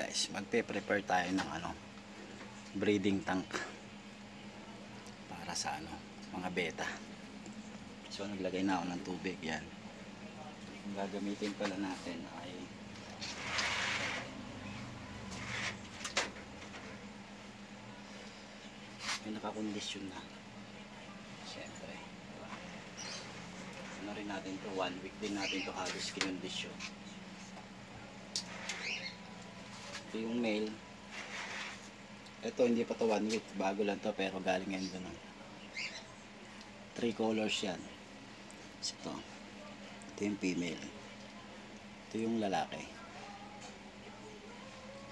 guys, magpe-prepare tayo ng breeding tank para sa mga beta. So naglagay na ako ng tubig yan. Ang gagamitin pala natin ay nakakondisyon na. Siyempre. Ano rin natin to, 1 week din natin to halos kinondisyon. Ito yung male. Ito hindi pa to 1 week, bago lang to pero galing ngayon doon. 3 colors yan. Ito yung female. Ito yung lalaki.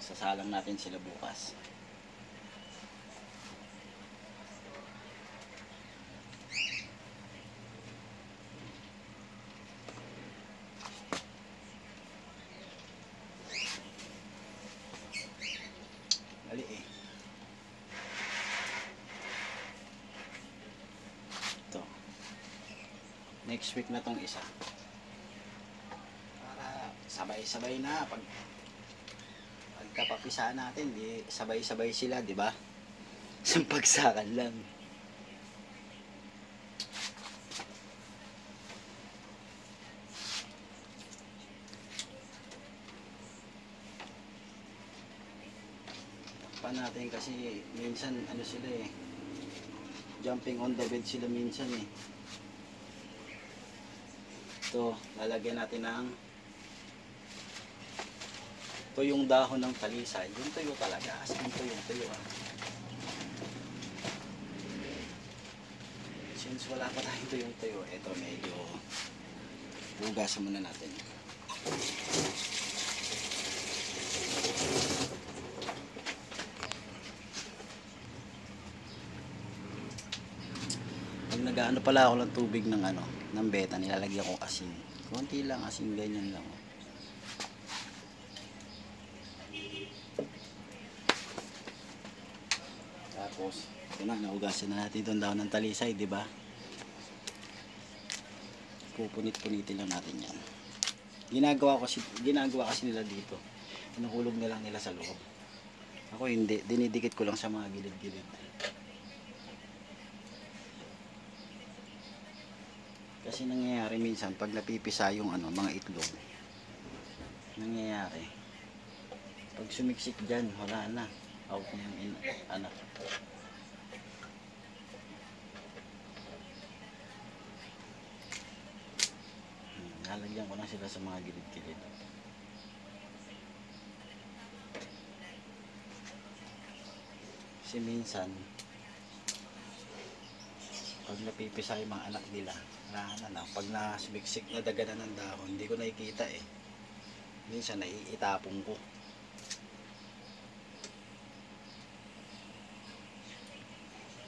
Sasalang natin sila bukas. Mali eh. Ito. Next week na tong isa. Para sabay-sabay na pagkapapisahan natin, di sabay-sabay sila, di ba? Isang pagsakan lang. Natin kasi minsan sila eh, jumping on the bed sila minsan eh. Ito, lalagyan natin ng ito yung dahon ng talisay, yung tuyo talaga, as in tuyo since wala pa tayong tuyo, ito medyo hugasan muna natin. Nagaano pala ako ng tubig ng ng beta, nilalagyan ko asin. Konti lang asin, ganyan lang. Tapos, ito na, naugasan na natin itong dahon ng talisay, di ba? Pupunit-punitin lang natin yan. Ginagawa kasi nila dito. Inuhulog na lang nila sa loob. Ako hindi, dinidikit ko lang sa mga gilid-gilid. Kasi nangyayari minsan pag napipisa yung mga itlog, nangyayari pag sumiksik dyan, wala na, out na yung anak. Lalagyan ko na sila sa mga gilid-gilid. Kasi minsan pag napipisa yung mga anak nila, pag nasumiksik na daganan ng dahon, hindi ko nakikita eh. Minsan naiitapong ko.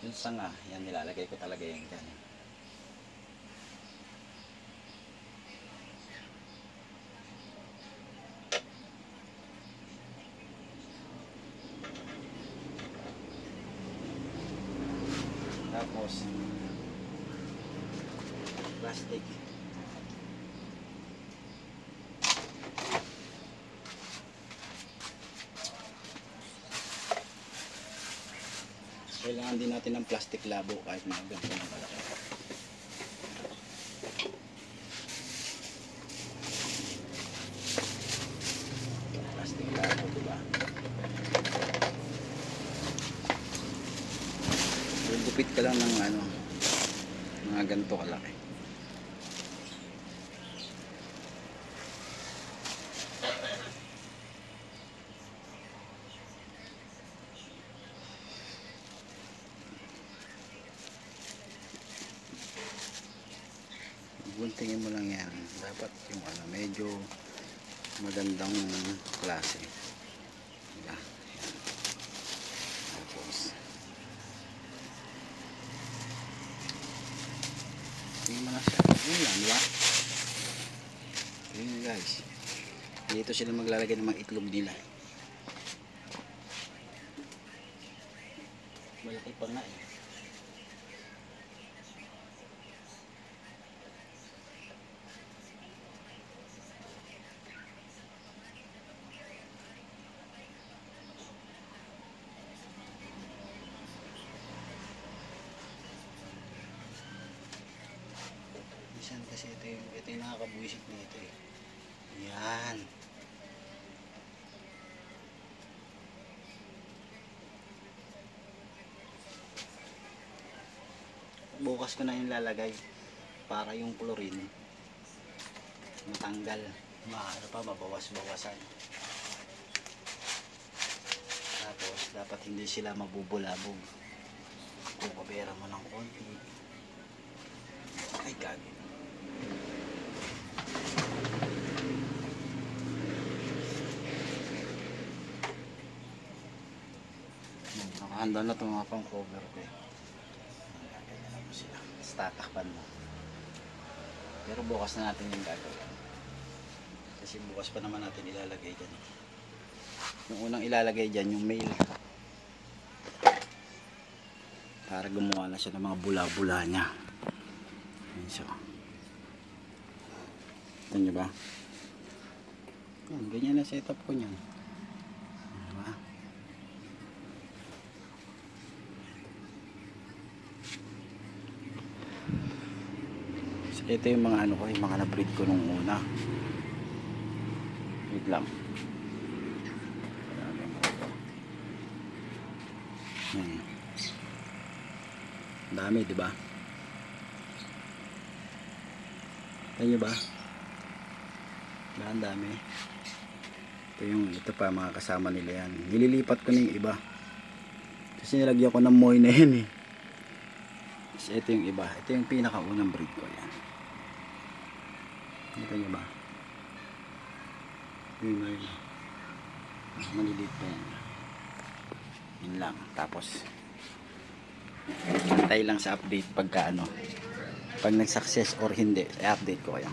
Yung sanga, yan nilalagay ko talaga yung dyan. Tapos plastic. Kailangan din natin ng plastic labo kahit mga ganito ng malaki. Plastic labo, diba? Gupit ka lang ng mga ganito kalaki. Guntingin mo lang yan. Dapat yung medyo magandang klase. Diba? Tapos tingin mo na siya. Yun lang, diba? Yun guys. Dito sila maglalagay ng mga itlog nila. Malaki pa nga eh. Kasi ito yung nakakabuisit nito eh. Yan. Bukas ko na yung lalagay para yung chlorine matanggal. Ano pa, mabawas-bawasan. Tapos, dapat hindi sila mabubulabog. Kung pabera mo ng konti. Ay, gagi. Nakahanda na itong mga pang cover ko eh. Ganyan lang mo sila. Tatakpan mo. Pero bukas na natin yung gagawin. Kasi bukas pa naman natin ilalagay dyan. Yung unang ilalagay dyan, yung mail. Para gumawa na siya ng mga bula-bula niya. Ayan siya. Ito nyo ba? Yan, ganyan na setup ko niyan. Diba? So, ito yung mga ano ko, yung mga na-breed ko nung una. Wait lang. Yan. Dami, di ba? Tingnan nyo ba? Ang dami. Ito pa mga kasama nila yan. Nililipat ko na yung iba. Kasi nilagyan ko ng moy na yan eh. Kasi ito yung iba. Ito yung pinakaunang breed ko yan. Ito nyo ba? Yun na yun. Maliliit pa yan. Yun lang. Tapos antay lang sa update pagka ano. Pag nag-success or hindi, i-update ko kayo.